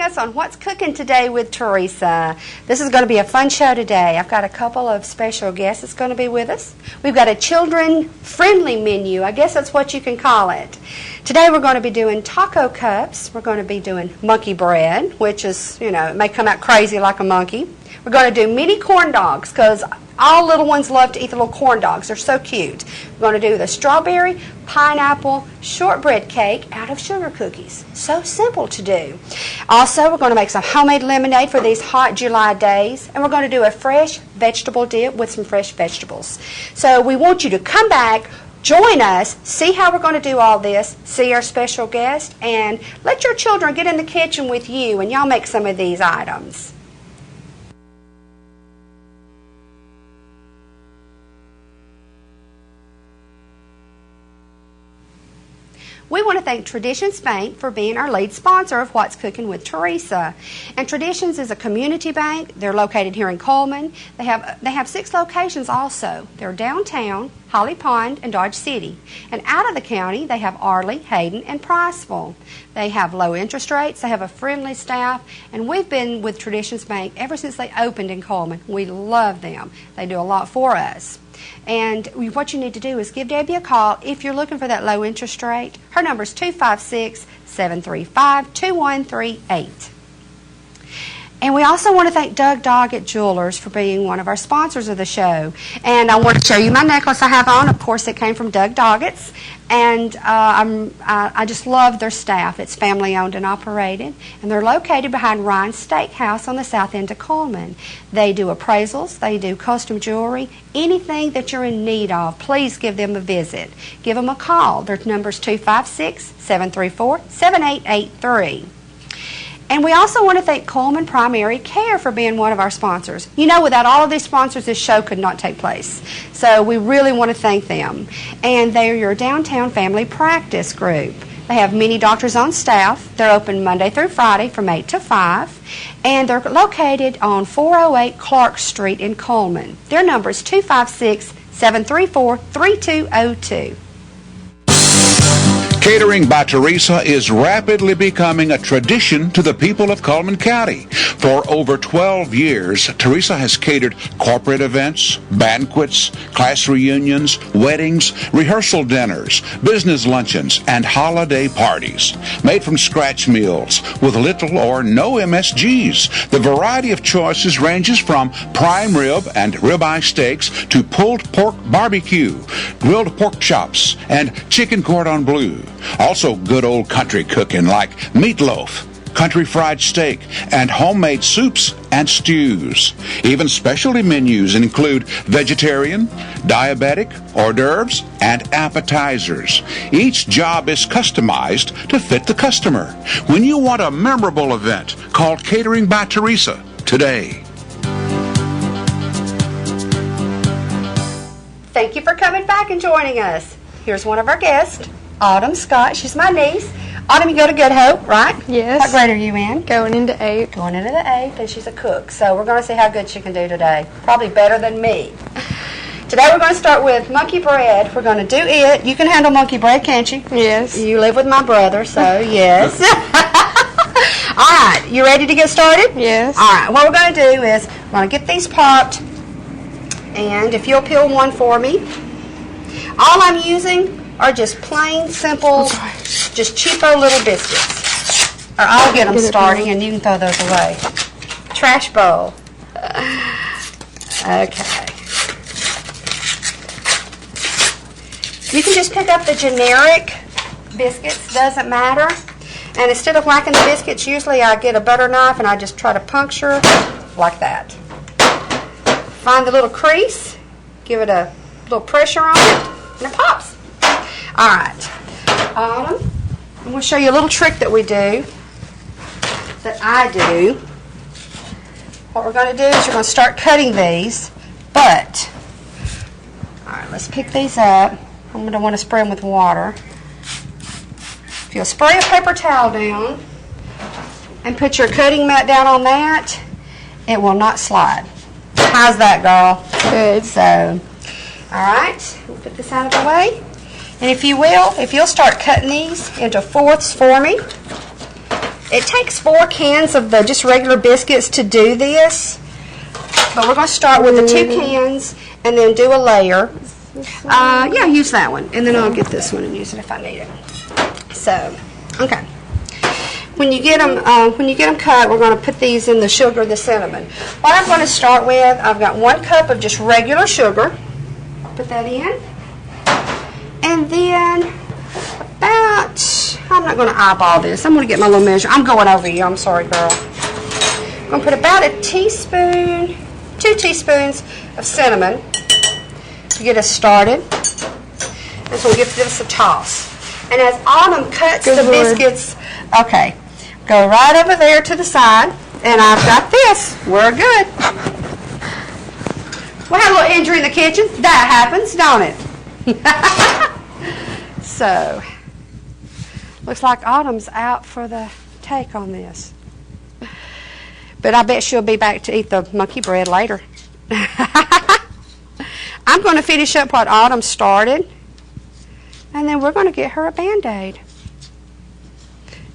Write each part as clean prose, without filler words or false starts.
us on What's Cooking Today with Teresa. This is going to be a fun show today. I've got a couple of special guests that's going to be with us. We've got a children-friendly menu. I guess that's what you can call it. Today we're going to be doing taco cups. We're going to be doing monkey bread, which is, you know, it may come out crazy like a monkey. We're going to do mini corn dogs because all little ones love to eat the little corn dogs. They're so cute. We're going to do the strawberry pineapple shortbread cake out of sugar cookies. So simple to do. Also, we're going to make some homemade lemonade for these hot July days. And we're going to do a fresh vegetable dip with some fresh vegetables. So we want you to come back, join us, see how we're going to do all this, see our special guest, and let your children get in the kitchen with you and y'all make some of these items. We want to thank Traditions Bank for being our lead sponsor of What's Cooking with Teresa. And Traditions is a community bank. They're located here in Coleman. They have 6 locations also. They're downtown, Holly Pond, and Dodge City. And out of the county, they have Arley, Hayden, and Priceville. They have low interest rates. They have a friendly staff. And we've been with Traditions Bank ever since they opened in Coleman. We love them. They do a lot for us. And what you need to do is give Debbie a call if you're looking for that low interest rate. Her number is 256-735-2138. And we also want to thank Doug Doggett Jewelers for being one of our sponsors of the show. And I want to show you my necklace I have on. Of course, it came from Doug Doggett's. And I just love their staff. It's family owned and operated. And they're located behind Ryan's Steakhouse on the south end of Coleman. They do appraisals. They do custom jewelry. Anything that you're in need of, please give them a visit. Give them a call. Their number is 256-734-7883. And we also want to thank Coleman Primary Care for being one of our sponsors. You know, without all of these sponsors, this show could not take place. So we really want to thank them. And they are your downtown family practice group. They have many doctors on staff. They're open Monday through Friday from 8 to 5. And they're located on 408 Clark Street in Coleman. Their number is 256-734-3202. Catering by Teresa is rapidly becoming a tradition to the people of Coleman County. For over 12 years, Teresa has catered corporate events, banquets, class reunions, weddings, rehearsal dinners, business luncheons, and holiday parties. Made from scratch meals with little or no MSGs. The variety of choices ranges from prime rib and ribeye steaks to pulled pork barbecue, grilled pork chops, and chicken cordon bleu. Also good old country cooking like meatloaf, country fried steak, and homemade soups and stews. Even specialty menus include vegetarian, diabetic, hors d'oeuvres, and appetizers. Each job is customized to fit the customer. When you want a memorable event, call Catering by Teresa today. Thank you for coming back and joining us. Here's one of our guests, Autumn Scott. She's my niece. Autumn, you go to Good Hope, right? Yes. What grade are you in? Going into 8th. Going into the 8th, and she's a cook. So we're going to see how good she can do today. Probably better than me. Today we're going to start with monkey bread. We're going to do it. You can handle monkey bread, can't you? Yes. You live with my brother, so yes. All right. You ready to get started? Yes. All right. What we're going to do is we're going to get these popped. And if you'll peel one for me. All I'm using are just plain, simple, just cheapo little biscuits. Or I'll get them starting and you can throw those away. Trash bowl. Okay. You can just pick up the generic biscuits, doesn't matter. And instead of whacking the biscuits, usually I get a butter knife and I just try to puncture like that. Find the little crease, give it a little pressure on it, and it pops. All right, Autumn, I'm going to show you a little trick that we do, that I do. What we're going to do is you're going to start cutting these, but, all right, let's pick these up. I'm going to want to spray them with water. If you'll spray a paper towel down and put your cutting mat down on that, it will not slide. How's that, girl? Good. So, all right, we'll put this out of the way. And if you'll start cutting these into fourths for me. It takes 4 cans of the just regular biscuits to do this, but we're going to start with the 2 cans and then do a layer. Yeah, use that one, and then I'll get this one and use it if I need it. So, okay. When you get them cut, we're going to put these in the sugar and the cinnamon. What I'm going to start with, I've got 1 cup of just regular sugar. Put that in, and then about, I'm not going to eyeball this. I'm going to get my little measure. I'm going over you. I'm sorry, girl. I'm going to put about a teaspoon, 2 teaspoons of cinnamon to get us started. And so we'll give this a toss. And as Autumn cuts the biscuits, okay, go right over there to the side, and I've got this. We're good. We had a little injury in the kitchen. That happens, don't it? So, looks like Autumn's out for the take on this. But I bet she'll be back to eat the monkey bread later. I'm going to finish up what Autumn started, and then we're going to get her a Band-Aid.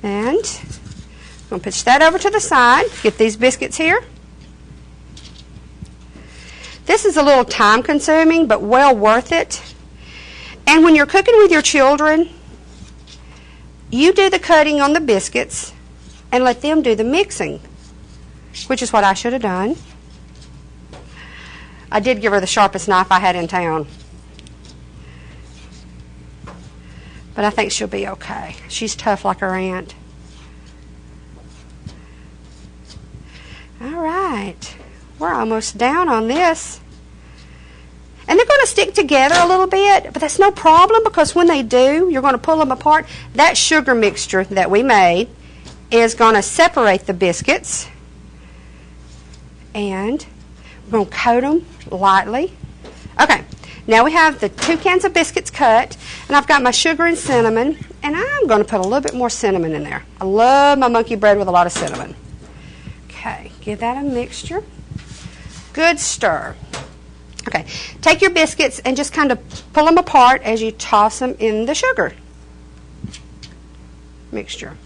And I'm going to push that over to the side, get these biscuits here. This is a little time consuming, but well worth it. And when you're cooking with your children, you do the cutting on the biscuits and let them do the mixing, which is what I should have done. I did give her the sharpest knife I had in town. But I think she'll be okay. She's tough like her aunt. All right. We're almost down on this. And they're going to stick together a little bit, but that's no problem because when they do, you're going to pull them apart. That sugar mixture that we made is going to separate the biscuits. And we're going to coat them lightly. Okay, now we have the 2 cans of biscuits cut, and I've got my sugar and cinnamon, and I'm going to put a little bit more cinnamon in there. I love my monkey bread with a lot of cinnamon. Okay, give that a mixture. Good stir. Okay, take your biscuits and just kind of pull them apart as you toss them in the sugar mixture.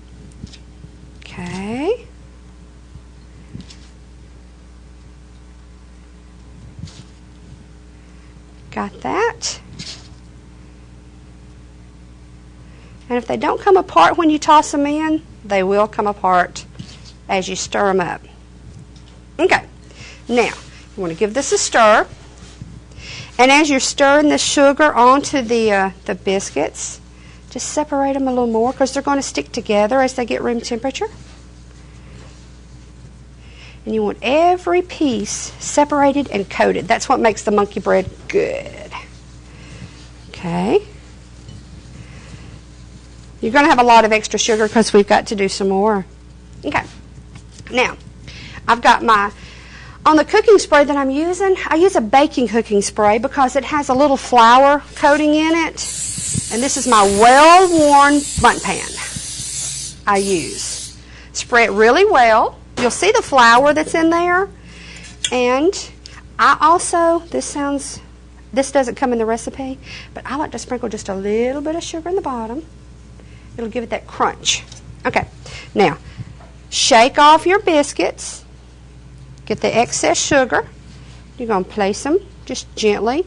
Okay. Got that. And if they don't come apart when you toss them in, they will come apart as you stir them up. Okay, now you want to give this a stir. And as you're stirring the sugar onto the biscuits, just separate them a little more because they're going to stick together as they get room temperature. And you want every piece separated and coated. That's what makes the monkey bread good. Okay. You're going to have a lot of extra sugar because we've got to do some more. Okay. Now, I've got on the cooking spray that I'm using, I use a baking cooking spray because it has a little flour coating in it. And this is my well-worn bundt pan I use. Spray it really well. You'll see the flour that's in there. And I also, this doesn't come in the recipe, but I like to sprinkle just a little bit of sugar in the bottom. It'll give it that crunch. Okay, now, shake off your biscuits. Get the excess sugar. You're going to place them just gently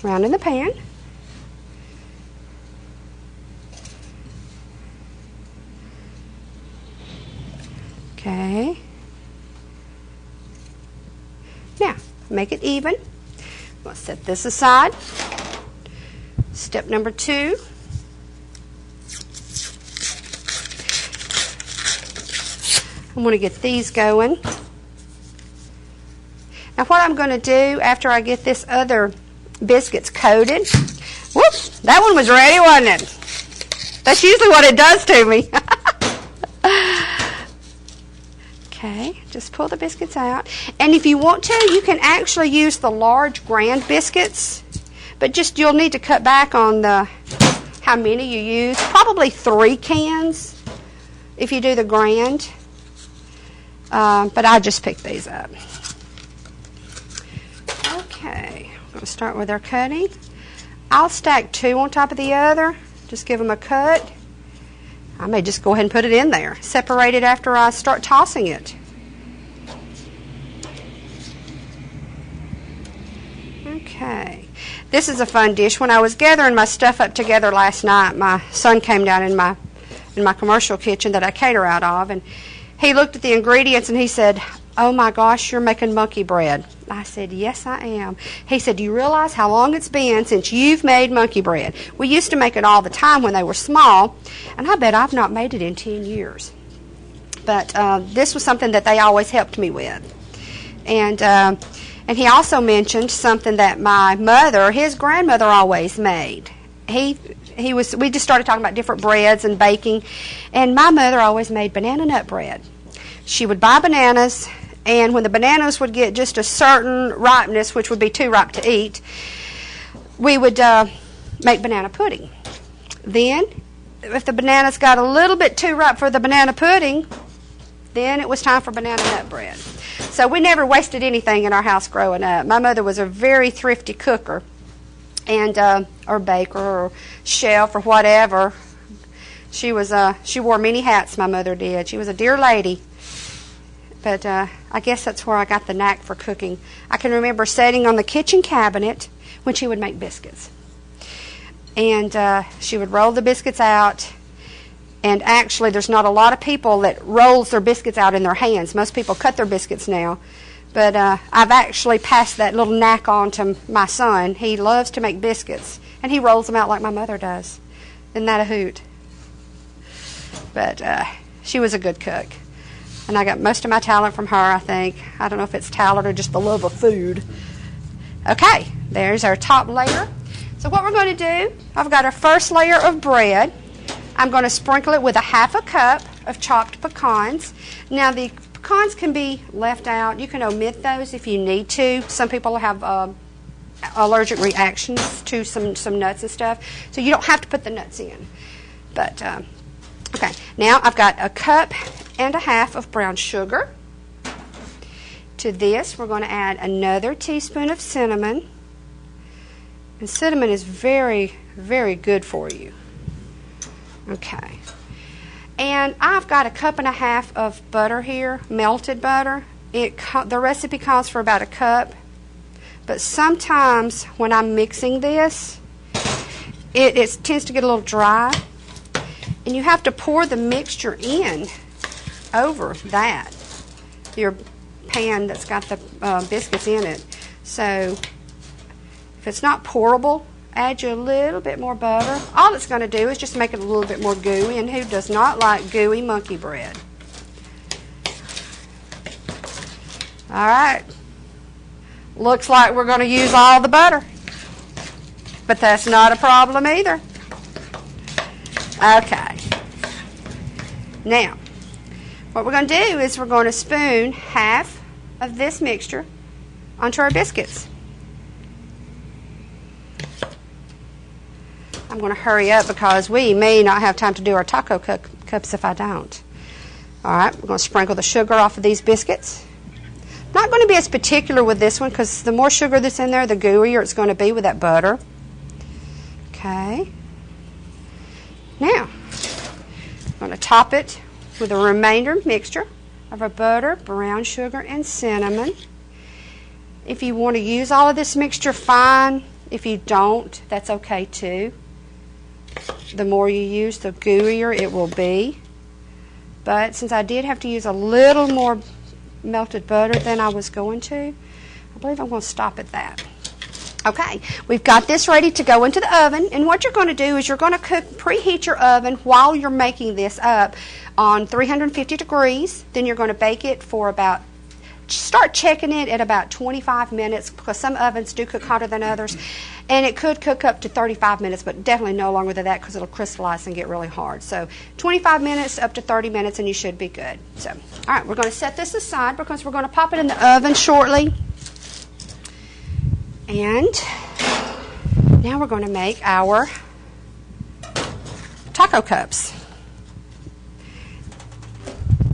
around in the pan. Okay. Now, make it even. We'll set this aside. Step number 2. I'm going to get these going. Now what I'm going to do after I get this other biscuits coated, whoops, that one was ready, wasn't it? That's usually what it does to me. Okay, just pull the biscuits out. And if you want to, you can actually use the large grand biscuits, but just you'll need to cut back on how many you use. Probably 3 cans if you do the grand. But I just picked these up. Okay, I'm going to start with our cutting. I'll stack 2 on top of the other. Just give them a cut. I may just go ahead and put it in there. Separate it after I start tossing it. Okay. This is a fun dish. When I was gathering my stuff up together last night, my son came down in my commercial kitchen that I cater out of, and he looked at the ingredients and he said, "Oh my gosh, you're making monkey bread." I said, "Yes, I am." He said, "Do you realize how long it's been since you've made monkey bread? We used to make it all the time when they were small, and I bet I've not made it in 10 years. But this was something that they always helped me with." And he also mentioned something that my mother, his grandmother, always made. We just started talking about different breads and baking, and my mother always made banana nut bread. She would buy bananas, and when the bananas would get just a certain ripeness, which would be too ripe to eat, we would make banana pudding. Then, if the bananas got a little bit too ripe for the banana pudding, then it was time for banana nut bread. So we never wasted anything in our house growing up. My mother was a very thrifty cooker, and or baker or chef or whatever. She wore many hats, my mother did. She was a dear lady. But I guess that's where I got the knack for cooking. I can remember sitting on the kitchen cabinet when she would make biscuits. And she would roll the biscuits out. And actually, there's not a lot of people that rolls their biscuits out in their hands. Most people cut their biscuits now. But I've actually passed that little knack on to my son. He loves to make biscuits. And he rolls them out like my mother does. Isn't that a hoot? But she was a good cook. And I got most of my talent from her, I think. I don't know if it's talent or just the love of food. Okay, there's our top layer. So what we're going to do, I've got our first layer of bread. I'm going to sprinkle it with a half a cup of chopped pecans. Now, the pecans can be left out. You can omit those if you need to. Some people have allergic reactions to some nuts and stuff, so you don't have to put the nuts in. But, okay, now I've got a cup and a half of brown sugar. To this, we're going to add another teaspoon of cinnamon. And cinnamon is very, very good for you. Okay. And I've got a cup and a half of butter here, melted butter. The recipe calls for about a cup. But sometimes when I'm mixing this, it tends to get a little dry. And you have to pour the mixture in over that, your pan that's got the biscuits in it. So if it's not pourable, add you a little bit more butter. All it's going to do is just make it a little bit more gooey, and who does not like gooey monkey bread? All right. Looks like we're going to use all the butter, but that's not a problem either. Okay. Now, what we're going to do is we're going to spoon half of this mixture onto our biscuits. I'm going to hurry up because we may not have time to do our taco cups if I don't. All right, we're going to sprinkle the sugar off of these biscuits. Not going to be as particular with this one because the more sugar that's in there, the gooier it's going to be with that butter. Okay. Now, I'm going to top it with a remainder mixture of our butter, brown sugar, and cinnamon. If you want to use all of this mixture, fine. If you don't, that's okay too. The more you use, the gooier it will be. But since I did have to use a little more melted butter than I was going to, I believe I'm going to stop at that. Okay, we've got this ready to go into the oven, and what you're going to do is you're going to preheat your oven while you're making this up on 350 degrees. Then you're going to bake it for start checking it at about 25 minutes because some ovens do cook hotter than others, and it could cook up to 35 minutes, but definitely no longer than that because it'll crystallize and get really hard. So 25 minutes up to 30 minutes and you should be good. So, all right, we're going to set this aside because we're going to pop it in the oven shortly. And now we're going to make our taco cups.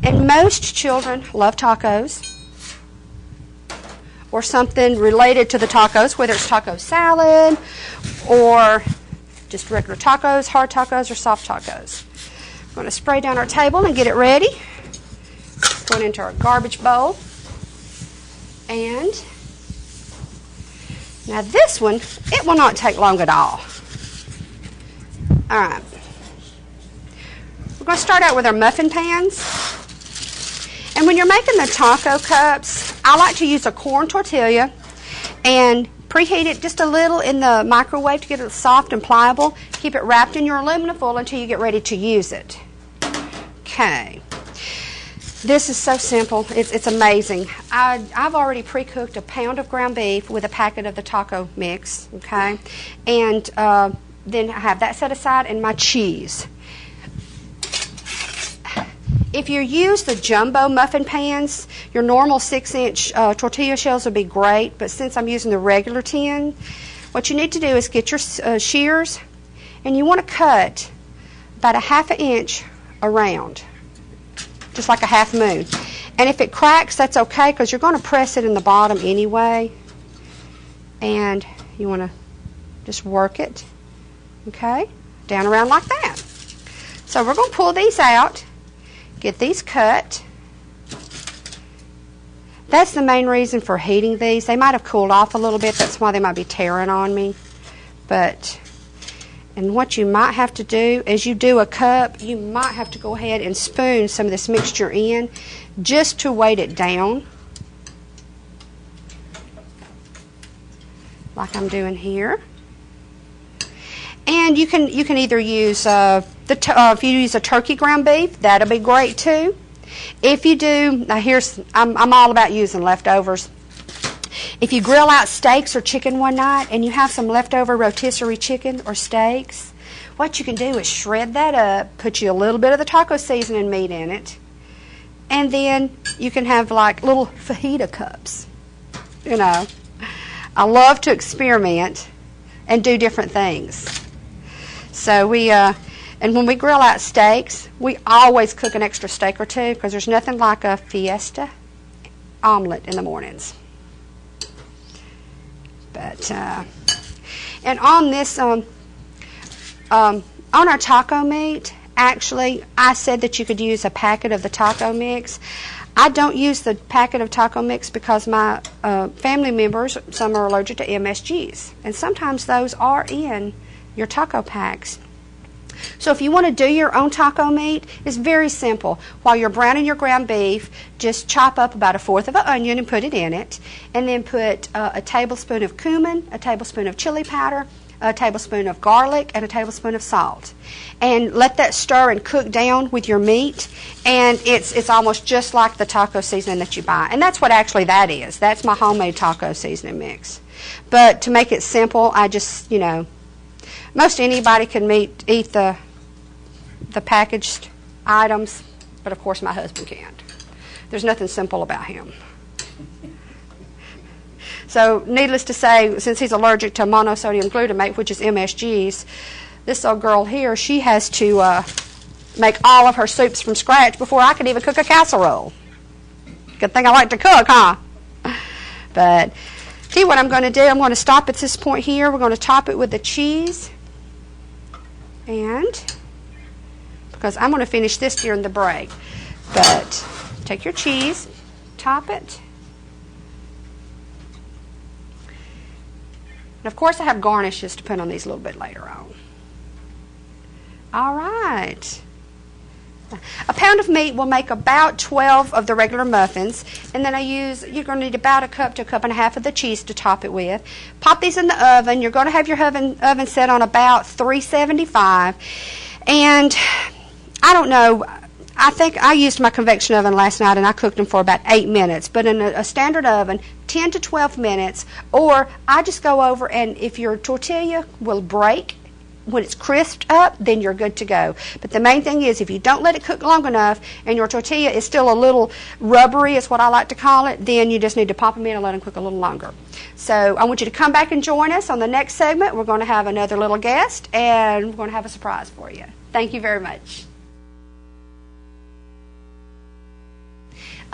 And most children love tacos or something related to the tacos, whether it's taco salad or just regular tacos, hard tacos, or soft tacos. We're going to spray down our table and get it ready. Going into our garbage bowl. And now this one, it will not take long at all. All right. We're going to start out with our muffin pans. And when you're making the taco cups, I like to use a corn tortilla and preheat it just a little in the microwave to get it soft and pliable. Keep it wrapped in your aluminum foil until you get ready to use it. Okay. This is so simple. It's amazing. I've already pre-cooked a pound of ground beef with a packet of the taco mix, okay? And then I have that set aside and my cheese. If you use the jumbo muffin pans, your normal 6-inch tortilla shells would be great, but since I'm using the regular tin, what you need to do is get your shears, and you want to cut about a 1/2 inch around, just like a half moon. And if it cracks, that's okay, because you're going to press it in the bottom anyway. And you want to just work it, okay, down around like that. So we're going to pull these out. Get these cut. That's the main reason for heating these. They might have cooled off a little bit. That's why they might be tearing on me. And what you might have to do, as you do a cup, you might have to go ahead and spoon some of this mixture in just to weight it down. Like I'm doing here. And you can either use if you use a turkey ground beef, that'll be great too. If you do, now I'm all about using leftovers. If you grill out steaks or chicken one night and you have some leftover rotisserie chicken or steaks, what you can do is shred that up, put you a little bit of the taco seasoning meat in it, and then you can have like little fajita cups. You know, I love to experiment and do different things. So and when we grill out steaks, we always cook an extra steak or two because there's nothing like a fiesta omelet in the mornings. But and on this on our taco meat, actually, I said that you could use a packet of the taco mix. I don't use the packet of taco mix because my family members, some are allergic to MSGs, and sometimes those are in your taco packs. So if you want to do your own taco meat, it's very simple. While you're browning your ground beef, just chop up about 1/4 of an onion and put it in it, and then put a tablespoon of cumin, a tablespoon of chili powder, a tablespoon of garlic, and a tablespoon of salt. And let that stir and cook down with your meat, and it's almost just like the taco seasoning that you buy. And that's what actually that is. That's my homemade taco seasoning mix. But to make it simple, I just, most anybody can eat the packaged items, but of course my husband can't. There's nothing simple about him. So needless to say, since he's allergic to monosodium glutamate, which is MSGs, this old girl here, she has to make all of her soups from scratch before I could even cook a casserole. Good thing I like to cook, huh? But see what I'm going to do, I'm going to stop at this point here. We're going to top it with the cheese. And because I'm going to finish this during the break. But take your cheese, top it. And of course I have garnishes to put on these a little bit later on. All right. A pound of meat will make about 12 of the regular muffins, and then you're going to need about 1 cup to 1.5 cups of the cheese to top it with. Pop these in the oven. You're going to have your oven set on about 375, and I don't know, I think I used my convection oven last night and I cooked them for about 8 minutes, but in a standard oven, 10 to 12 minutes, or I just go over, and if your tortilla will break when it's crisped up, then you're good to go. But the main thing is, if you don't let it cook long enough and your tortilla is still a little rubbery, is what I like to call it, then you just need to pop them in and let them cook a little longer. So I want you to come back and join us on the next segment. We're going to have another little guest, and we're going to have a surprise for you. Thank you very much.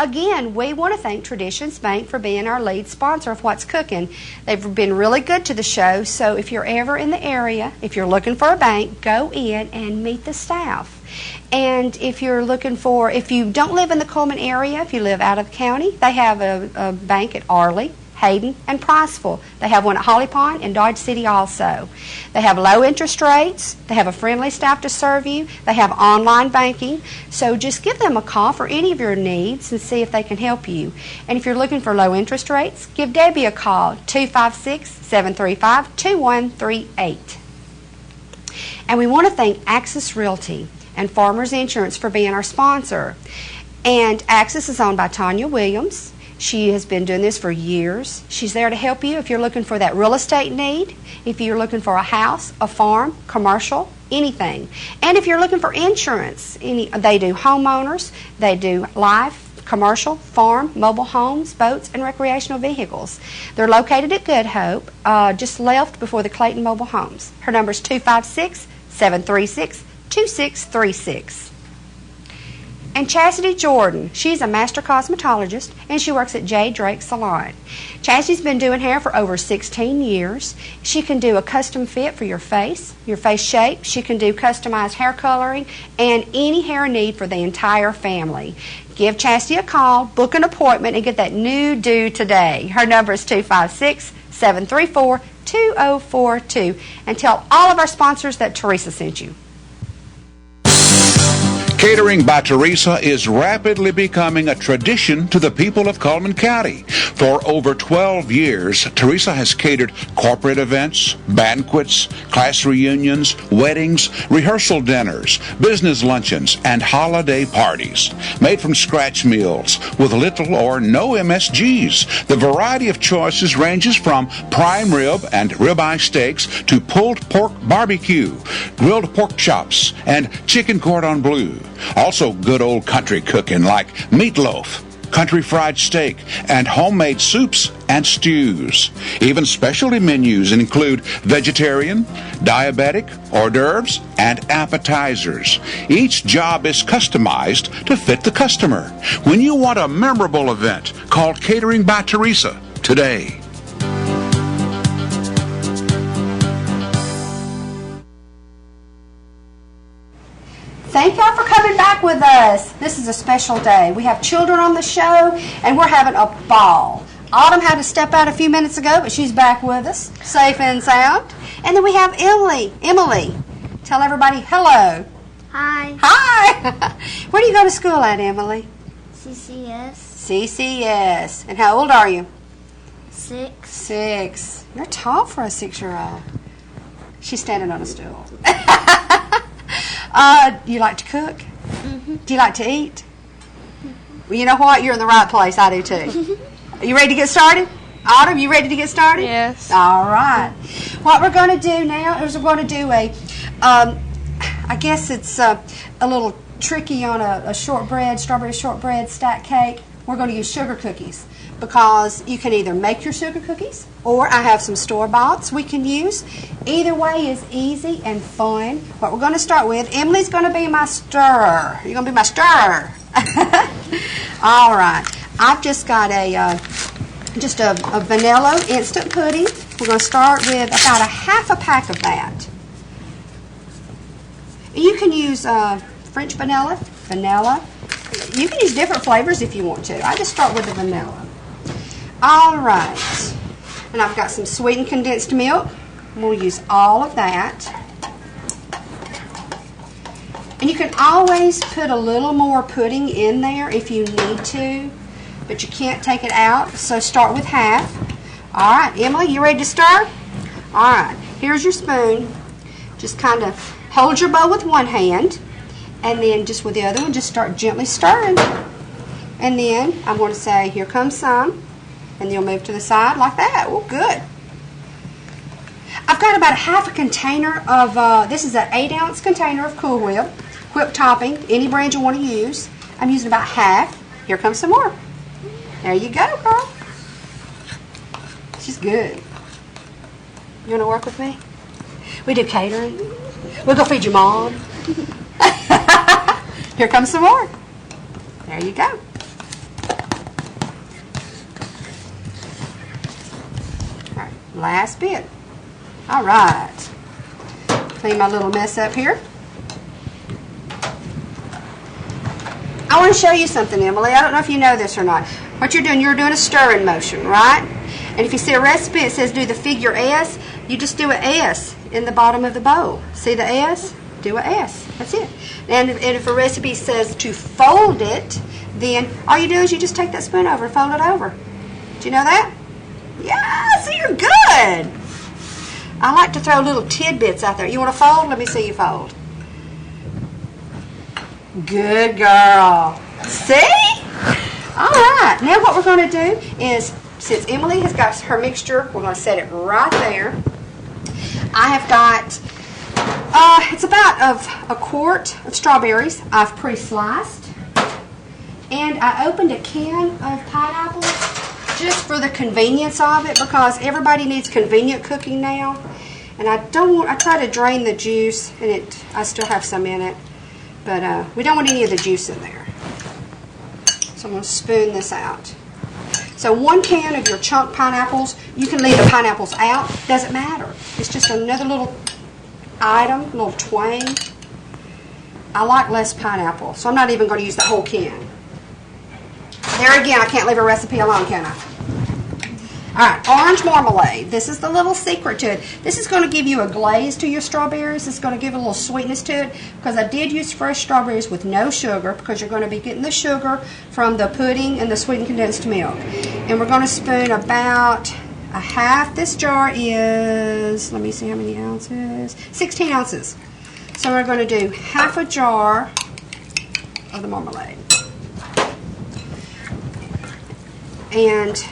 Again, we want to thank Traditions Bank for being our lead sponsor of What's Cooking. They've been really good to the show, so if you're ever in the area, if you're looking for a bank, go in and meet the staff. And if you're looking for, if you don't live in the Coleman area, if you live out of the county, they have a bank at Arley, Hayden, and Priceville. They have one at Holly Pond and Dodge City also. They have low interest rates. They have a friendly staff to serve you. They have online banking. So just give them a call for any of your needs and see if they can help you. And if you're looking for low interest rates, give Debbie a call, 256-735-2138. And we want to thank Axis Realty and Farmers Insurance for being our sponsor. And Axis is owned by Tanya Williams. She has been doing this for years. She's there to help you if you're looking for that real estate need, if you're looking for a house, a farm, commercial, anything. And if you're looking for insurance, they do homeowners, they do life, commercial, farm, mobile homes, boats, and recreational vehicles. They're located at Good Hope, just left before the Clayton Mobile Homes. Her number is 256-736-2636. And Chastity Jordan, she's a master cosmetologist, and she works at J. Drake Salon. Chastity's been doing hair for over 16 years. She can do a custom fit for your face shape. She can do customized hair coloring and any hair need for the entire family. Give Chastity a call, book an appointment, and get that new do today. Her number is 256-734-2042. And tell all of our sponsors that Teresa sent you. Catering by Teresa is rapidly becoming a tradition to the people of Coleman County. For over 12 years, Teresa has catered corporate events, banquets, class reunions, weddings, rehearsal dinners, business luncheons, and holiday parties. Made from scratch meals with little or no MSGs. The variety of choices ranges from prime rib and ribeye steaks to pulled pork barbecue, grilled pork chops, and chicken cordon bleu. Also good old country cooking like meatloaf, country fried steak, and homemade soups and stews. Even specialty menus include vegetarian, diabetic, hors d'oeuvres, and appetizers. Each job is customized to fit the customer. When you want a memorable event, call Catering by Teresa today. Thank y'all for coming back with us. This is a special day. We have children on the show, and we're having a ball. Autumn had to step out a few minutes ago, but she's back with us, safe and sound. And then we have Emily. Emily, tell everybody hello. Hi. Hi. Where do you go to school at, Emily? CCS. CCS. And how old are you? 6. 6. You're tall for a 6-year-old. She's standing on a stool. Do you like to cook? Mm-hmm. Do you like to eat? Well, you know what? You're in the right place. I do too. Are you ready to get started? Autumn, you ready to get started? Yes. All right. What we're going to do now is we're going to do I guess it's a little tricky on a shortbread, strawberry shortbread stack cake. We're going to use sugar cookies because you can either make your sugar cookies or I have some store-boughts we can use. Either way is easy and fun. What we're going to start with, Emily's going to be my stirrer. You're going to be my stirrer. All right. I've just got a vanilla instant pudding. We're going to start with about a half a pack of that. You can use French vanilla. You can use different flavors if you want to. I just start with the vanilla. All right. And I've got some sweetened condensed milk. We'll use all of that. And you can always put a little more pudding in there if you need to, but you can't take it out, so start with half. All right, Emily, you ready to stir? All right, here's your spoon. Just kind of hold your bowl with one hand, and then just with the other one, just start gently stirring. And then I'm going to say, here comes some, and you'll move to the side like that. Oh, good. I've got about a half a container of, this is an 8-ounce container of Cool Whip. Whip topping, any brand you want to use. I'm using about half. Here comes some more. There you go, girl. She's good. You want to work with me? We do catering. We'll go feed your mom. Here comes some more. There you go. All right, last bit. All right. Clean my little mess up here. I want to show you something, Emily. I don't know if you know this or not. What you're doing a stirring motion, right? And if you see a recipe, it says do the figure S. You just do an S in the bottom of the bowl. See the S? Do a S. That's it. And if a recipe says to fold it, then all you do is you just take that spoon over and fold it over. Do you know that? Yeah, so you're good. I like to throw little tidbits out there. You want to fold? Let me see you fold. Good girl. See? All right. Now what we're going to do is, since Emily has got her mixture, we're going to set it right there. I have got, it's about a quart of strawberries I've pre-sliced. And I opened a can of pineapples just for the convenience of it, because everybody needs convenient cooking now. And I try to drain the juice, and I still have some in it. But we don't want any of the juice in there. So I'm going to spoon this out. So 1 can of your chunk pineapples, you can leave the pineapples out, doesn't matter. It's just another little item, a little twang. I like less pineapple, so I'm not even going to use the whole can. There again, I can't leave a recipe alone, can I? All right, orange marmalade. This is the little secret to it. This is going to give you a glaze to your strawberries. It's going to give a little sweetness to it, because I did use fresh strawberries with no sugar, because you're going to be getting the sugar from the pudding and the sweetened condensed milk. And we're going to spoon about a half. This jar is, let me see how many ounces, 16 ounces. So we're going to do half a jar of the marmalade. And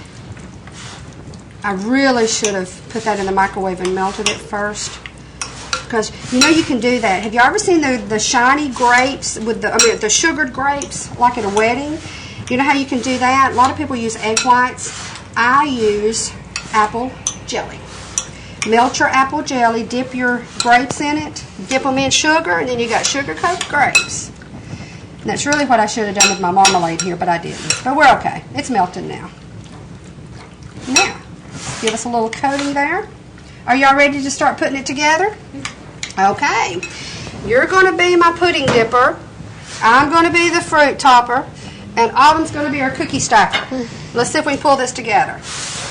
I really should have put that in the microwave and melted it first, because you know you can do that. Have you ever seen the shiny grapes with the sugared grapes, like at a wedding? You know how you can do that? A lot of people use egg whites. I use apple jelly. Melt your apple jelly, dip your grapes in it, dip them in sugar, and then you got sugar-coated grapes. And that's really what I should have done with my marmalade here, but I didn't. But we're okay. It's melted now. Now, give us a little coating there. Are y'all ready to start putting it together? Okay. You're going to be my pudding dipper. I'm going to be the fruit topper. And Autumn's going to be our cookie stacker. Let's see if we can pull this together.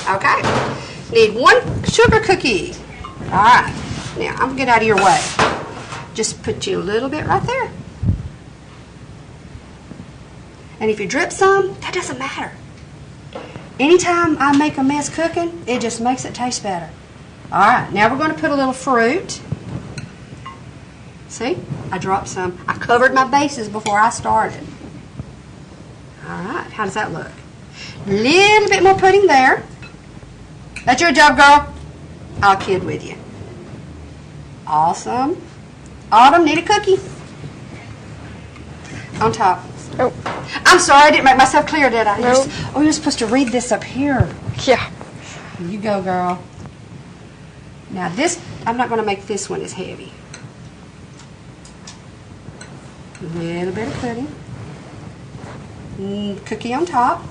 Okay. Need 1 sugar cookie. All right. Now, I'm going to get out of your way. Just put you a little bit right there. And if you drip some, that doesn't matter. Anytime I make a mess cooking, it just makes it taste better. All right, now we're going to put a little fruit. See, I dropped some. I covered my bases before I started. All right, how does that look? A little bit more pudding there. That's your job, girl. I'll kid with you. Awesome. Autumn, need a cookie. On top. Oh. I'm sorry, I didn't make myself clear, did I? Nope. You're supposed to read this up here. Yeah. You go, girl. Now this, I'm not going to make this one as heavy. A little bit of pudding. Cookie on top.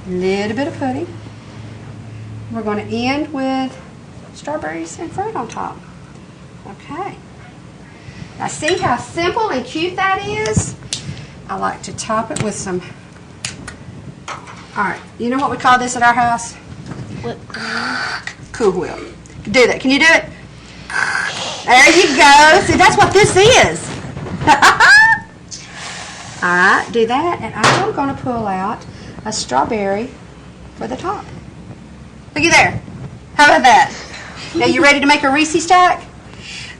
A little bit of pudding. We're going to end with strawberries and fruit on top. Okay. Now see how simple and cute that is? I like to top it with some, all right, you know what we call this at our house? Whipped cream. Cool Whip. Do that. Can you do it? There you go. See, that's what this is. All right, do that, and I'm going to pull out a strawberry for the top. Looky there. How about that? Now you ready to make a Reese stack?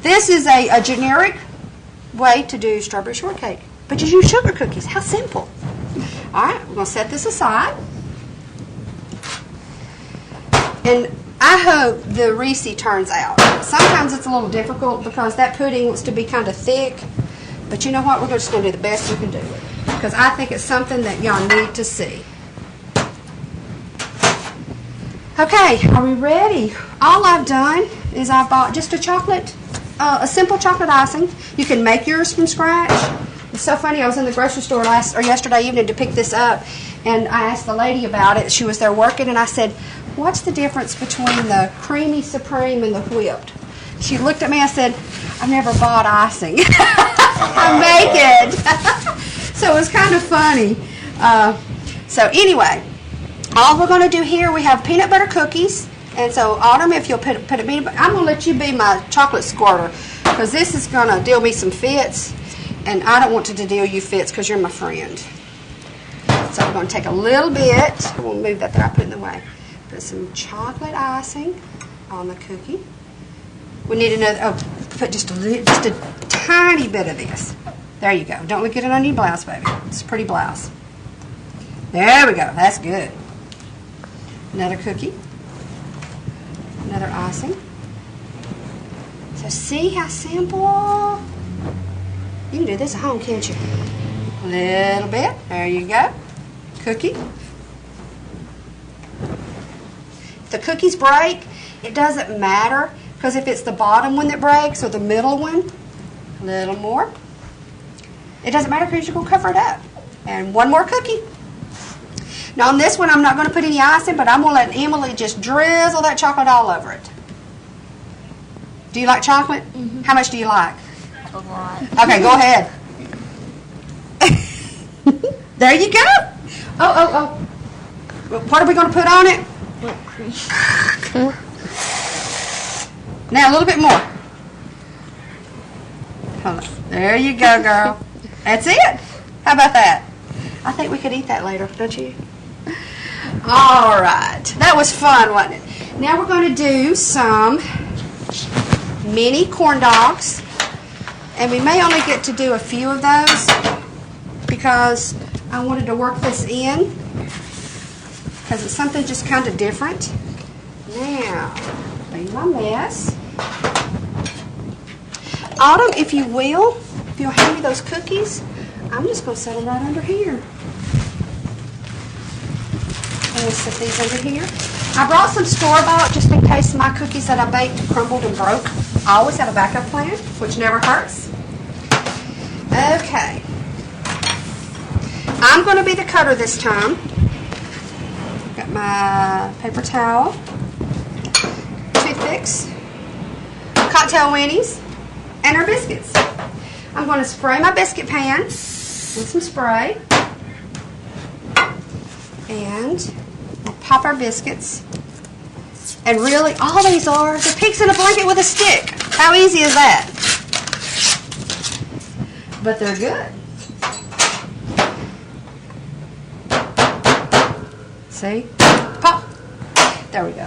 This is a generic way to do strawberry shortcake, but you use sugar cookies. How simple. All right, we're going to set this aside. And I hope the Reese turns out. Sometimes it's a little difficult because that pudding wants to be kind of thick, but you know what? We're just going to do the best we can do with it, because I think it's something that y'all need to see. Okay, are we ready? All I've done is I bought just a simple chocolate icing. You can make yours from scratch. It's so funny, I was in the grocery store yesterday evening to pick this up, and I asked the lady about it. She was there working, and I said, what's the difference between the creamy supreme and the whipped? She looked at me and said, "I've never bought icing." I make it. So it was kind of funny. So anyway, all we're going to do here, we have peanut butter cookies. And so, Autumn, if you'll put a peanut butter, I'm going to let you be my chocolate squirter because this is going to deal me some fits. And I don't want to deal you fits because you're my friend. So we're going to take a little bit. We'll move that there. I put it in the way. Put some chocolate icing on the cookie. We need another. Oh, put just a tiny bit of this. There you go. Don't get it on your blouse, baby. It's a pretty blouse. There we go. That's good. Another cookie. Another icing. So see how simple? You can do this at home, can't you? A little bit. There you go. Cookie. If the cookies break, it doesn't matter because if it's the bottom one that breaks or the middle one, a little more. It doesn't matter because you're going to cover it up. And one more cookie. Now on this one, I'm not going to put any icing, but I'm going to let Emily just drizzle that chocolate all over it. Do you like chocolate? Mm-hmm. How much do you like? A lot. Okay, go ahead. There you go. Oh. What are we going to put on it? Whipped cream. Now a little bit more. Hold on. There you go, girl. That's it. How about that? I think we could eat that later, don't you? All right. That was fun, wasn't it? Now we're going to do some mini corn dogs. And we may only get to do a few of those because I wanted to work this in because it's something just kind of different. Now, clean my mess. Autumn, if you'll hand me those cookies, I'm just going to set them right under here. I'm going to set these under here. I brought some store-bought just in case my cookies that I baked crumbled and broke. I always have a backup plan, which never hurts. Okay. I'm going to be the cutter this time. Got my paper towel, toothpicks, cocktail weenies, and our biscuits. I'm going to spray my biscuit pan with some spray. And we'll pop our biscuits. And really, all these are, they're pigs in a blanket with a stick. How easy is that? But they're good. See? Pop. There we go.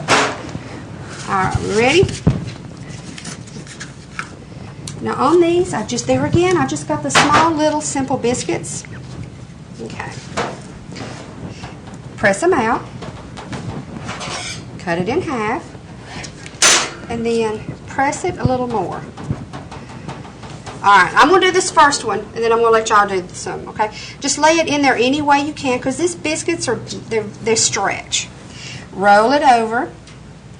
All right, we ready? Now on these, I just got the small little simple biscuits. Okay. Press them out. Cut it in half. And then press it a little more. Alright, I'm going to do this first one, and then I'm going to let y'all do some, okay? Just lay it in there any way you can, because these biscuits they stretch. Roll it over,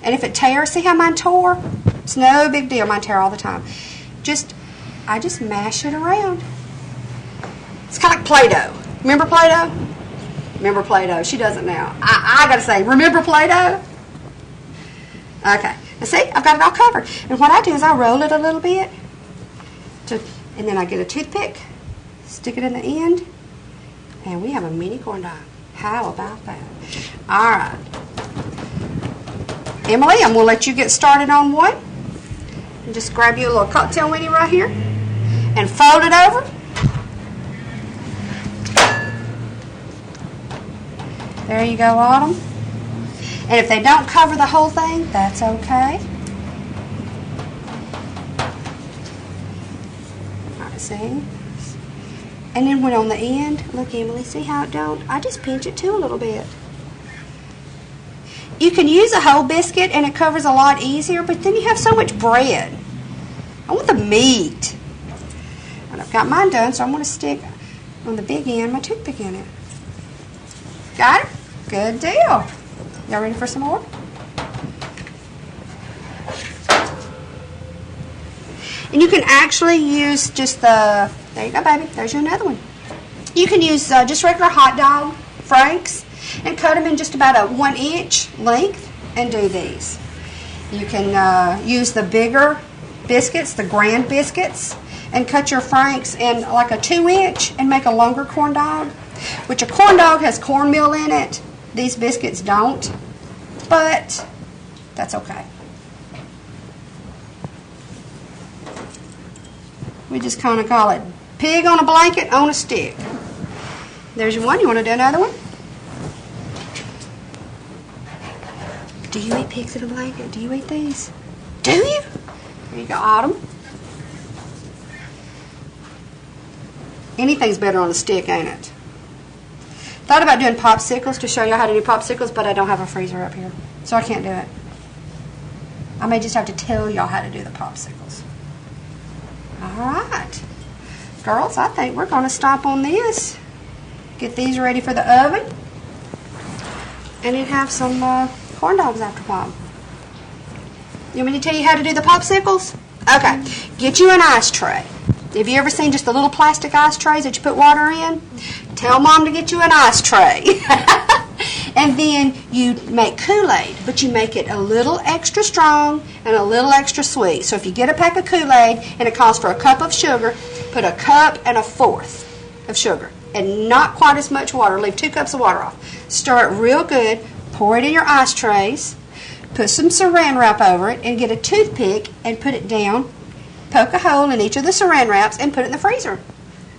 and if it tears, see how mine tore? It's no big deal, mine tear all the time. I just mash it around. It's kind of like Play-Doh. Remember Play-Doh? Remember Play-Doh. She doesn't now. I got to say, remember Play-Doh? Okay. Now see, I've got it all covered. And what I do is I roll it a little bit. And then I get a toothpick, stick it in the end, and we have a mini corn dog. How about that? All right. Emily, I'm going to let you get started on one. And just grab you a little cocktail weenie right here and fold it over. There you go, Autumn. And if they don't cover the whole thing, that's okay. See? And then when on the end, look Emily, see how it don't? I just pinch it too a little bit. You can use a whole biscuit and it covers a lot easier, but then you have so much bread. I want the meat. And I've got mine done, so I'm going to stick on the big end my toothpick in it. Got it? Good deal. Y'all ready for some more? And you can actually use just there you go, baby. There's your another one. You can use just regular hot dog franks and cut them in just about a 1-inch length and do these. You can use the bigger biscuits, the grand biscuits, and cut your franks in like a 2-inch and make a longer corn dog, which a corn dog has cornmeal in it. These biscuits don't, but that's okay. We just kind of call it pig on a blanket on a stick. There's your one. You want to do another one? Do you eat pigs in a blanket? Do you eat these? Do you? There you go, Autumn. Anything's better on a stick, ain't it? Thought about doing popsicles to show you how to do popsicles, but I don't have a freezer up here, so I can't do it. I may just have to tell y'all how to do the popsicles. All right. Girls, I think we're going to stop on this. Get these ready for the oven. And then have some corn dogs after a while. You want me to tell you how to do the popsicles? Okay. Get you an ice tray. Have you ever seen just the little plastic ice trays that you put water in? Tell Mom to get you an ice tray. And then you make Kool-Aid, but you make it a little extra strong and a little extra sweet. So if you get a pack of Kool-Aid and it calls for a cup of sugar, put 1 1/4 cup of sugar and not quite as much water. Leave 2 cups of water off. Stir it real good. Pour it in your ice trays. Put some saran wrap over it and get a toothpick and put it down. Poke a hole in each of the saran wraps and put it in the freezer.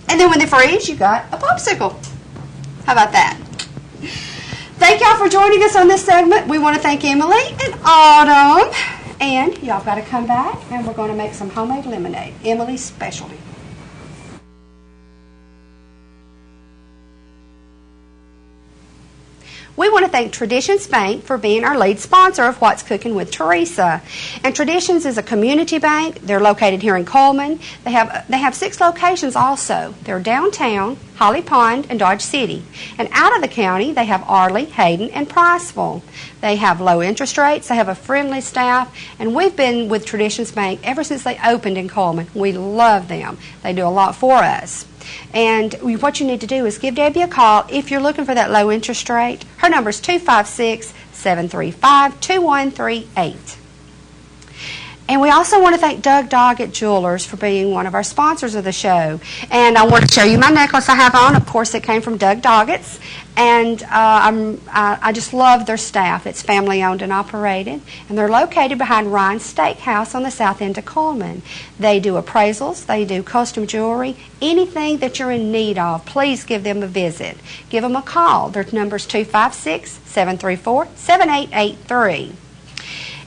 And then when they freeze, you got a popsicle. How about that? Thank y'all for joining us on this segment. We want to thank Emily and Autumn. And y'all got to come back and we're going to make some homemade lemonade. Emily's specialty. We want to thank Traditions Bank for being our lead sponsor of What's Cooking with Teresa. And Traditions is a community bank. They're located here in Coleman. They have 6 locations also. They're downtown, Holly Pond, and Dodge City. And out of the county, they have Arley, Hayden, and Priceville. They have low interest rates. They have a friendly staff. And we've been with Traditions Bank ever since they opened in Coleman. We love them. They do a lot for us. And what you need to do is give Debbie a call if you're looking for that low interest rate. Her number is 256-735-2138. And we also want to thank Doug Doggett Jewelers for being one of our sponsors of the show. And I want to show you my necklace I have on. Of course, it came from Doug Doggett's. And I just love their staff. It's family owned and operated. And they're located behind Ryan's Steakhouse on the south end of Coleman. They do appraisals. They do custom jewelry. Anything that you're in need of, please give them a visit. Give them a call. Their number is 256-734-7883.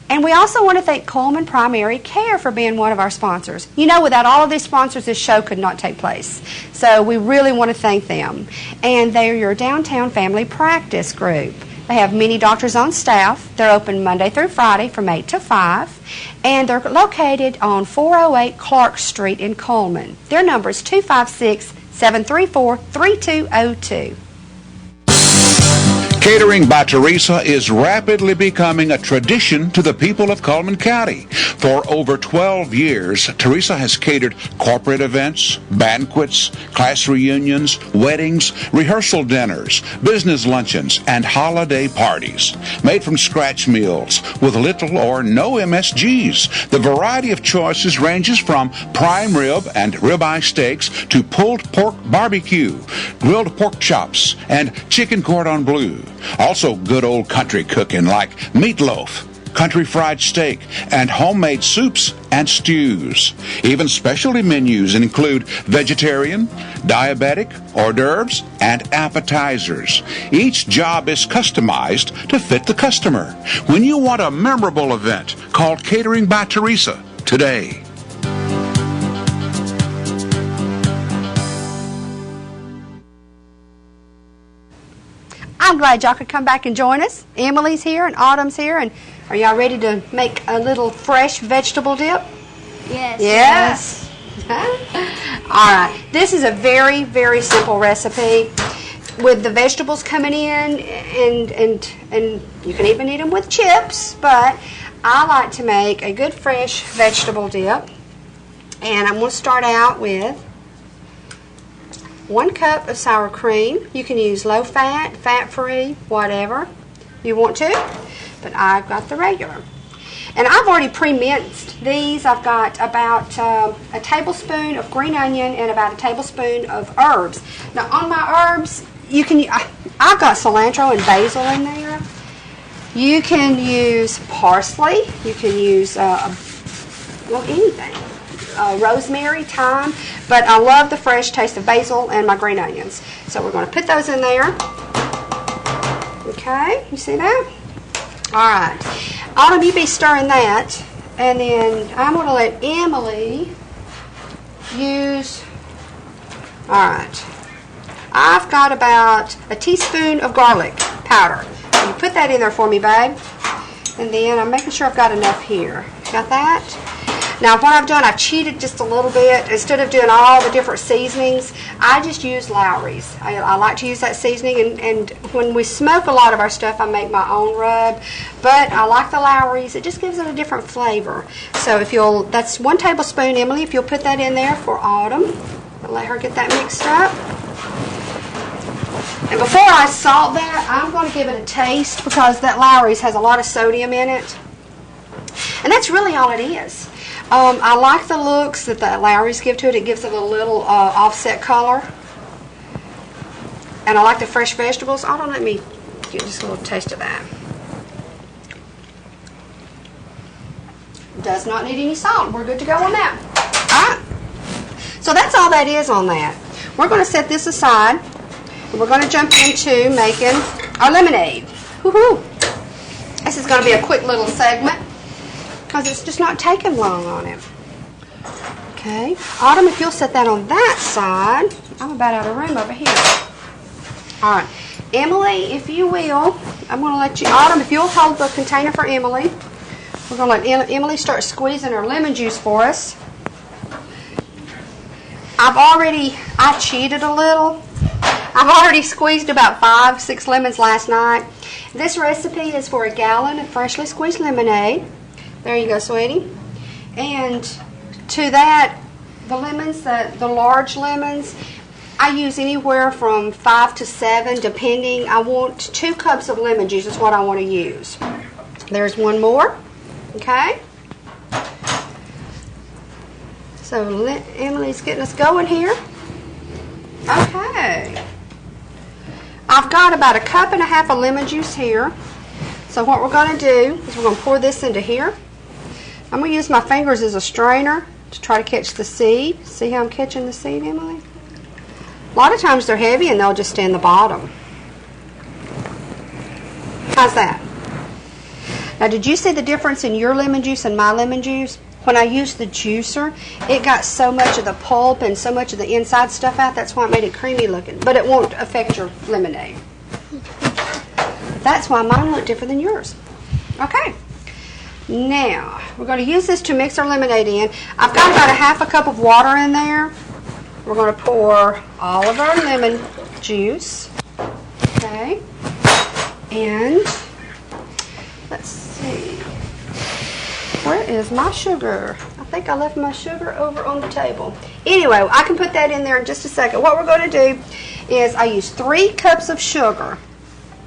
And we also want to thank Coleman Primary Care for being one of our sponsors. You know, without all of these sponsors, this show could not take place. So we really want to thank them. And they are your downtown family practice group. They have many doctors on staff. They're open Monday through Friday from 8 to 5. And they're located on 408 Clark Street in Coleman. Their number is 256-734-3202. Catering by Teresa is rapidly becoming a tradition to the people of Coleman County. For over 12 years, Teresa has catered corporate events, banquets, class reunions, weddings, rehearsal dinners, business luncheons, and holiday parties. Made from scratch meals with little or no MSGs. The variety of choices ranges from prime rib and ribeye steaks to pulled pork barbecue, grilled pork chops, and chicken cordon bleu. Also good old country cooking like meatloaf, country fried steak, and homemade soups and stews. Even specialty menus include vegetarian, diabetic, hors d'oeuvres, and appetizers. Each job is customized to fit the customer. When you want a memorable event, call Catering by Teresa today. I'm glad y'all could come back and join us. Emily's here and Autumn's here. And are y'all ready to make a little fresh vegetable dip? Yes. Yes. All right. This is a very, very simple recipe with the vegetables coming in, and you can even eat them with chips, but I like to make a good fresh vegetable dip. And I'm going to start out with 1 cup of sour cream. You can use low fat, fat free, whatever you want to, but I've got the regular. And I've already pre-minced these. I've got about a tablespoon of green onion and about a tablespoon of herbs. Now on my herbs, you can. I've got cilantro and basil in there. You can use parsley. You can use anything. Rosemary, thyme, but I love the fresh taste of basil and my green onions. So we're going to put those in there. Okay, you see that? All right. Autumn, you be stirring that, and then I'm going to let Emily use. All right. I've got about a teaspoon of garlic powder. You put that in there for me, babe. And then I'm making sure I've got enough here. Got that? Now what I've done, I've cheated just a little bit. Instead of doing all the different seasonings, I just use Lowry's. I like to use that seasoning, and when we smoke a lot of our stuff, I make my own rub. But I like the Lowry's. It just gives it a different flavor. So if you'll, that's 1 tablespoon, Emily, if you'll put that in there for Autumn. I'll let her get that mixed up. And before I salt that, I'm going to give it a taste because that Lowry's has a lot of sodium in it. And that's really all it is. I like the looks that the Lowry's give to it. It gives it a little offset color. And I like the fresh vegetables. Let me get just a little taste of that. Does not need any salt. We're good to go on that. Alright. So that's all that is on that. We're going to set this aside. And we're going to jump into making our lemonade. Woohoo! This is going to be a quick little segment because it's just not taking long on it. Okay. Autumn, if you'll set that on that side. I'm about out of room over here. Alright. Emily, if you will, I'm going to let you, Autumn, if you'll hold the container for Emily. We're going to let Emily start squeezing her lemon juice for us. I cheated a little. I've already squeezed about 5-6 lemons last night. This recipe is for a gallon of freshly squeezed lemonade. There you go, sweetie. And to that, the lemons, the large lemons, I use anywhere from 5 to 7, depending. I want 2 cups of lemon juice is what I want to use. There's one more. Okay. So Emily's getting us going here. Okay. I've got about 1.5 cups of lemon juice here. So what we're going to do is we're going to pour this into here. I'm going to use my fingers as a strainer to try to catch the seed. See how I'm catching the seed, Emily? A lot of times they're heavy and they'll just stay in the bottom. How's that? Now, did you see the difference in your lemon juice and my lemon juice? When I used the juicer, it got so much of the pulp and so much of the inside stuff out. That's why it made it creamy looking. But it won't affect your lemonade. That's why mine look different than yours. Okay. Now, we're going to use this to mix our lemonade in. I've got about 1/2 cup of water in there. We're going to pour all of our lemon juice. Okay. And let's see. Where is my sugar? I think I left my sugar over on the table. Anyway, I can put that in there in just a second. What we're going to do is I use 3 cups of sugar.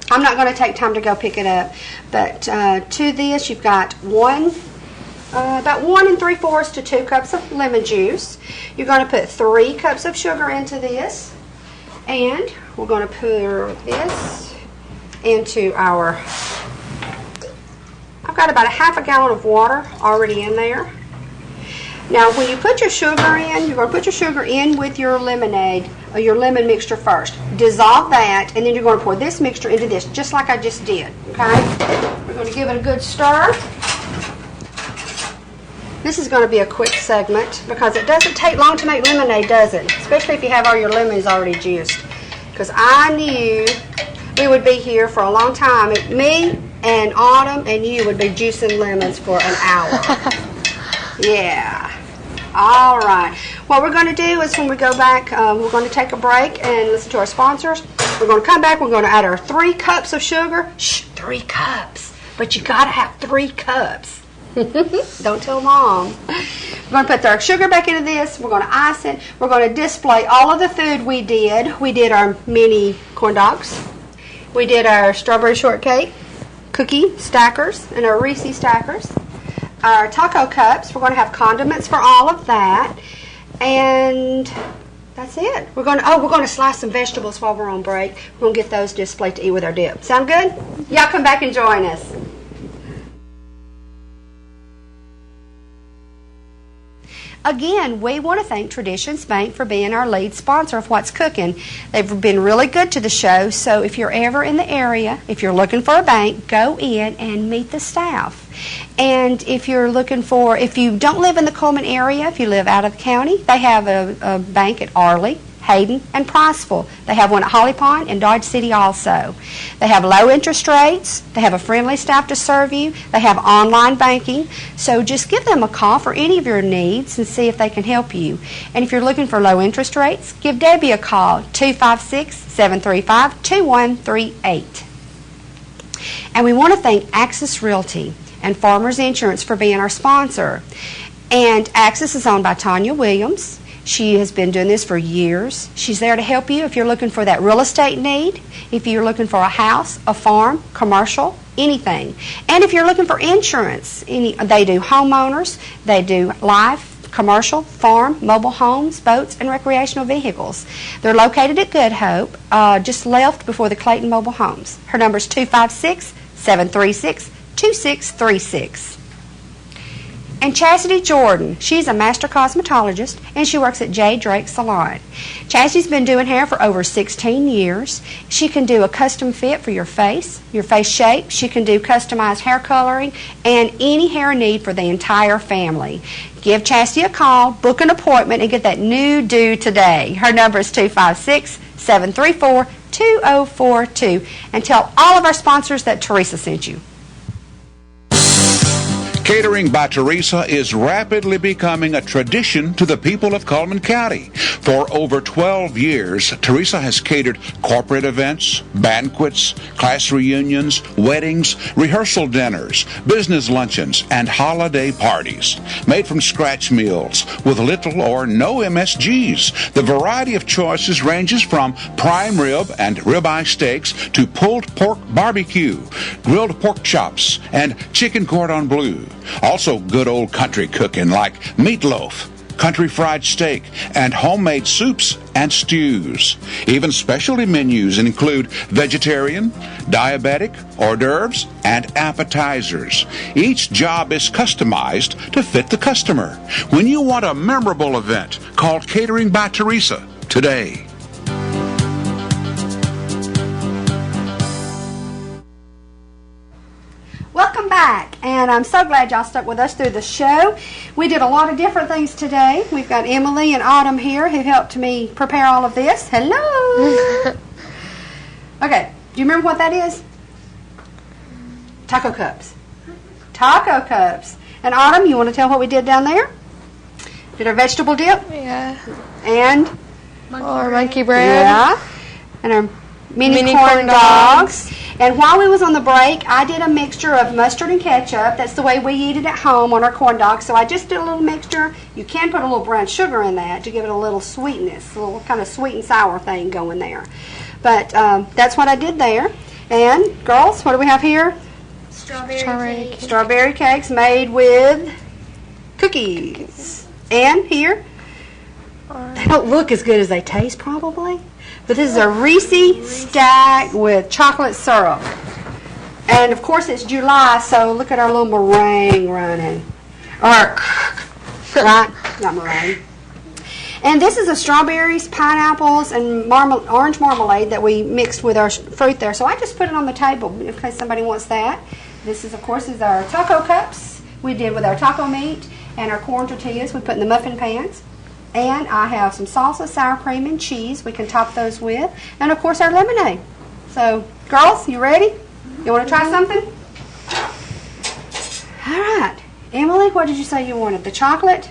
I'm not going to take time to go pick it up. But to this, you've got about 1 3/4 to 2 cups of lemon juice. You're going to put 3 cups of sugar into this. And we're going to pour this into our... I've got about 1/2 gallon of water already in there. Now, when you put your sugar in, you're going to put your sugar in with your lemonade, or your lemon mixture first. Dissolve that, and then you're going to pour this mixture into this, just like I just did. Okay? We're going to give it a good stir. This is going to be a quick segment because it doesn't take long to make lemonade, does it? Especially if you have all your lemons already juiced. Because I knew we would be here for a long time. Me and Autumn and you would be juicing lemons for an hour. Yeah. All right. What we're going to do is when we go back, we're going to take a break and listen to our sponsors. We're going to come back. We're going to add our 3 cups of sugar. Shh, 3 cups. But you got to have 3 cups. Don't tell Mom. We're going to put our sugar back into this. We're going to ice it. We're going to display all of the food we did. We did our mini corn dogs. We did our strawberry shortcake cookie stackers and our Reese stackers. our taco cups. We're going to have condiments for all of that. And that's it. We're going to slice some vegetables while we're on break. We're going to get those displayed to eat with our dip. Sound good? Y'all come back and join us. Again, we want to thank Traditions Bank for being our lead sponsor of What's Cooking. They've been really good to the show, so if you're ever in the area, if you're looking for a bank, go in and meet the staff. And if you don't live in the Coleman area, if you live out of the county, they have a bank at Arley, Hayden, and Priceville. They have one at Holly Pond and Dodge City also. They have low interest rates. They have a friendly staff to serve you. They have online banking. So just give them a call for any of your needs and see if they can help you. And if you're looking for low interest rates, give Debbie a call, 256-735-2138. And we want to thank Axis Realty and Farmers Insurance for being our sponsor. And Axis is owned by Tanya Williams. She has been doing this for years. She's there to help you if you're looking for that real estate need, if you're looking for a house, a farm, commercial, anything. And if you're looking for insurance, they do homeowners, they do life, commercial, farm, mobile homes, boats, and recreational vehicles. They're located at Good Hope, just left before the Clayton Mobile Homes. Her number is 256-736-2636. And Chastity Jordan, she's a master cosmetologist, and she works at J. Drake Salon. Chastity's been doing hair for over 16 years. She can do a custom fit for your face shape. She can do customized hair coloring, and any hair need for the entire family. Give Chastity a call, book an appointment, and get that new do today. Her number is 256-734-2042. And tell all of our sponsors that Teresa sent you. Catering by Teresa is rapidly becoming a tradition to the people of Coleman County. For over 12 years, Teresa has catered corporate events, banquets, class reunions, weddings, rehearsal dinners, business luncheons, and holiday parties. Made from scratch meals with little or no MSGs. The variety of choices ranges from prime rib and ribeye steaks to pulled pork barbecue, grilled pork chops, and chicken cordon bleu. Also good old country cooking like meatloaf, country fried steak, and homemade soups and stews. Even specialty menus include vegetarian, diabetic, hors d'oeuvres, and appetizers. Each job is customized to fit the customer. When you want a memorable event, call Catering by Teresa today. Welcome back, and I'm so glad y'all stuck with us through the show. We did a lot of different things today. We've got Emily and Autumn here who helped me prepare all of this. Hello! Okay, do you remember what that is? Taco cups. Taco cups. And Autumn, you want to tell what we did down there? Did our vegetable dip? Yeah. And? Monkey bread. Yeah. And our mini corn dogs. And while we was on the break, I did a mixture of mustard and ketchup. That's the way we eat it at home on our corn dogs. So I just did a little mixture. You can put a little brown sugar in that to give it a little sweetness, a little kind of sweet and sour thing going there. But that's what I did there. And girls, what do we have here? Strawberry cake. Strawberry cakes made with cookies. And here, they don't look as good as they taste probably. But this is a Reese stack with chocolate syrup. And of course it's July, so look at our little meringue running. Or, right? Not meringue. And this is a strawberries, pineapples, and orange marmalade that we mixed with our fruit there. So I just put it on the table in case somebody wants that. This is, of course, is our taco cups we did with our taco meat and our corn tortillas we put in the muffin pans. And I have some salsa, sour cream, and cheese we can top those with. And, of course, our lemonade. So, girls, you ready? You want to try something? All right. Emily, what did you say you wanted? The chocolate?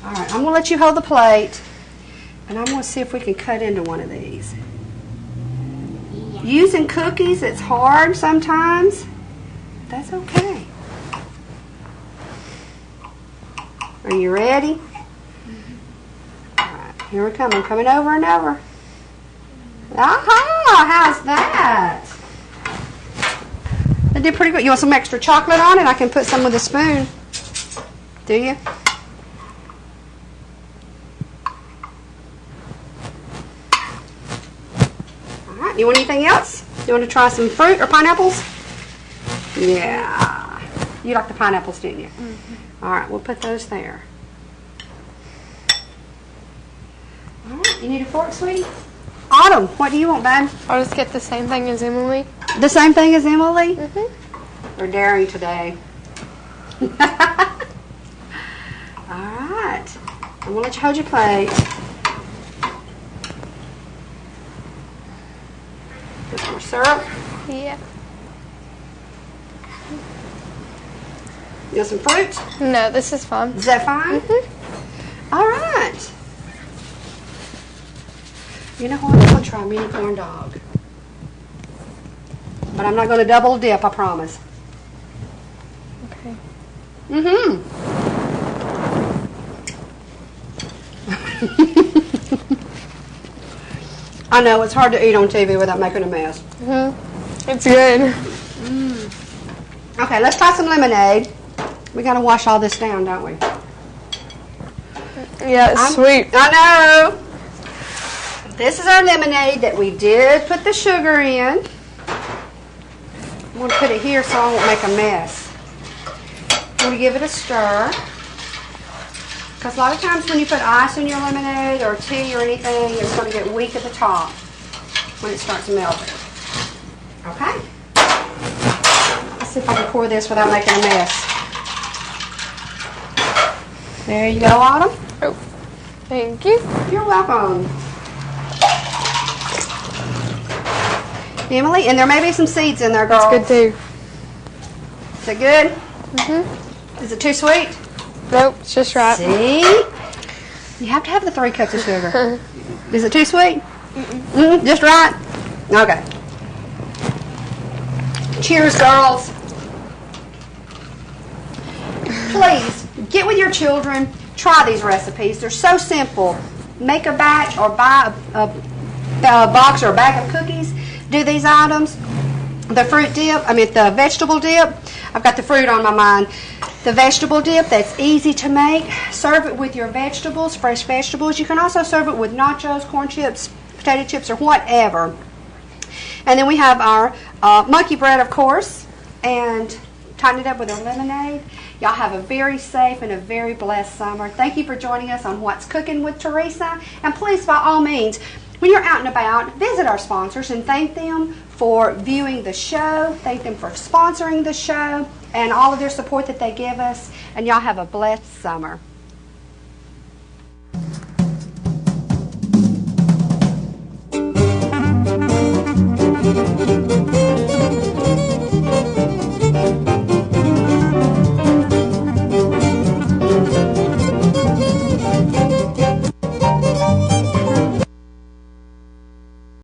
All right. I'm going to let you hold the plate. And I'm going to see if we can cut into one of these. Yeah. Using cookies, it's hard sometimes. That's okay. Are you ready? Here we come. I'm coming over and over. Aha! How's that? The did pretty good. You want some extra chocolate on it? I can put some with a spoon. Do you? All right. You want anything else? You want to try some fruit or pineapples? Yeah. You like the pineapples, didn't you? Mm-hmm. All right. We'll put those there. All right. You need a fork, sweetie? Autumn, what do you want, babe? I'll just get the same thing as Emily. The same thing as Emily? Mm-hmm. We're daring today. All right. I'm going to let you hold your plate. Get some more syrup. Yeah. You want some fruit? No, this is fine. Is that fine? Mm-hmm. All right. You know what? I'm going to try a mini corn dog. But I'm not going to double dip, I promise. Okay. Mm-hmm. I know, it's hard to eat on TV without making a mess. Mm-hmm. It's good. Okay, let's try some lemonade. We got to wash all this down, don't we? Yeah, it's sweet. I know. This is our lemonade that we did put the sugar in. I'm going to put it here so I won't make a mess. I'm going to give it a stir. Because a lot of times when you put ice in your lemonade or tea or anything, it's going to get weak at the top when it starts melting. Okay. Let's see if I can pour this without making a mess. There you go, Autumn. Oh, thank you. You're welcome. Emily, and there may be some seeds in there, girls. It's good too. Is it good? Mm-hmm. Is it too sweet? Nope, it's just right. See? You have to have the 3 cups of sugar. Is it too sweet? Just right? Okay. Cheers, girls. Please, get with your children. Try these recipes. They're so simple. Make a batch or buy a box or a bag of cookies. Do these items. The vegetable dip. I've got the fruit on my mind. The vegetable dip, that's easy to make. Serve it with your vegetables, fresh vegetables. You can also serve it with nachos, corn chips, potato chips, or whatever. And then we have our monkey bread, of course, and tighten it up with our lemonade. Y'all have a very safe and a very blessed summer. Thank you for joining us on What's Cooking with Teresa. And please, by all means, when you're out and about, visit our sponsors and thank them for viewing the show. Thank them for sponsoring the show and all of their support that they give us. And y'all have a blessed summer. Thank you.